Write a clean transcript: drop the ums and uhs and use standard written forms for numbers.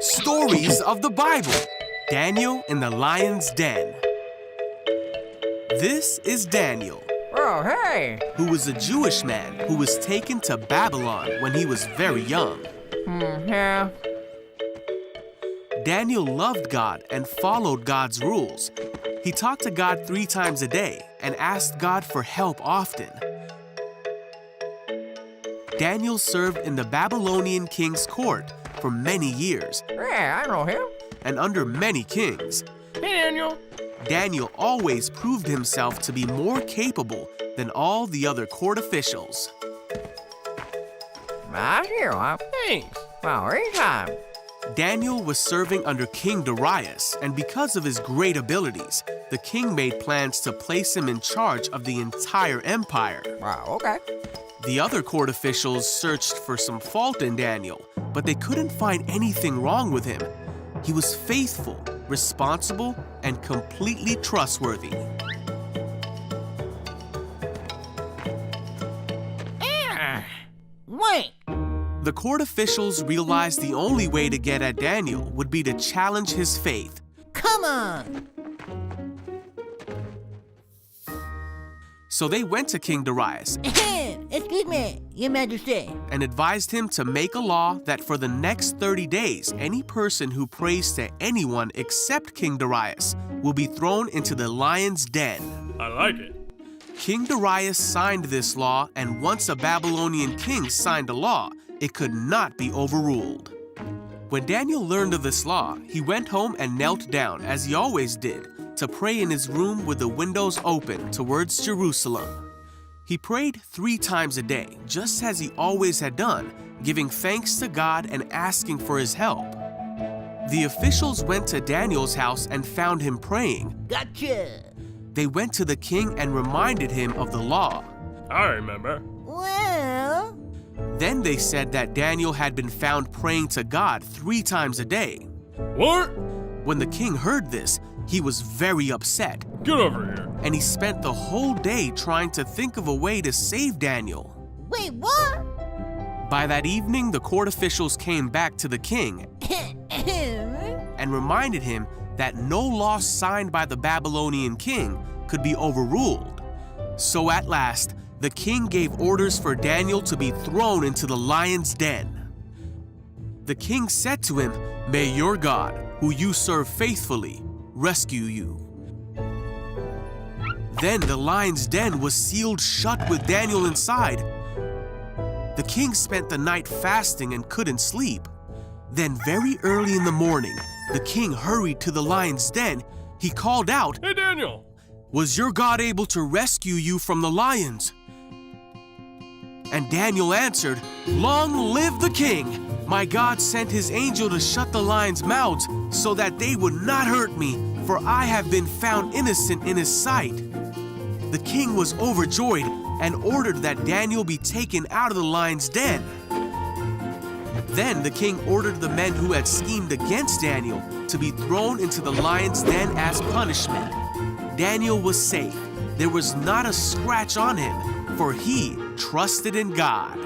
Stories of the Bible. Daniel in the Lion's Den. This is Daniel, Oh, hey! who was a Jewish man who was taken to Babylon when he was very young. Yeah. Daniel loved God and followed God's rules. He talked to God 3 times a day and asked God for help often. Daniel served in the Babylonian king's court for many years Yeah, I know him. and under many kings. Hey, Daniel. Daniel always proved himself to be more capable than all the other court officials. Right here, huh? Thanks. Well, anytime. Daniel was serving under King Darius, and because of his great abilities, the king made plans to place him in charge of the entire empire. Wow, okay. The other court officials searched for some fault in Daniel, but they couldn't find anything wrong with him. He was faithful, responsible, and completely trustworthy. Wait. The court officials realized the only way to get at Daniel would be to challenge his faith. Come on. So they went to King Darius Excuse me, Your Majesty. and advised him to make a law that for the next 30 days, any person who prays to anyone except King Darius will be thrown into the lion's den. I like it. King Darius signed this law, and once a Babylonian king signed a law, it could not be overruled. When Daniel learned of this law, he went home and knelt down, as he always did, to pray in his room with the windows open towards Jerusalem. He prayed 3 times a day, just as he always had done, giving thanks to God and asking for his help. The officials went to Daniel's house and found him praying. Gotcha. They went to the king and reminded him of the law. I remember. Well, Then they said that Daniel had been found praying to God 3 times a day. What? When the king heard this, he was very upset, Get over here. and he spent the whole day trying to think of a way to save Daniel. wait, what? By that evening, the court officials came back to the king and reminded him that no law signed by the Babylonian king could be overruled. So at last, the king gave orders for Daniel to be thrown into the lion's den. The king said to him, "May your God, who you serve faithfully, rescue you." Then the lion's den was sealed shut with Daniel inside. The king spent the night fasting and couldn't sleep. Then very early in the morning, the king hurried to the lion's den. He called out, Hey, Daniel. "Was your God able to rescue you from the lions?" And Daniel answered, "Long live the king! My God sent his angel to shut the lions' mouths so that they would not hurt me, for I have been found innocent in his sight." The king was overjoyed and ordered that Daniel be taken out of the lion's den. Then the king ordered the men who had schemed against Daniel to be thrown into the lion's den as punishment. Daniel was safe. There was not a scratch on him, for he trusted in God.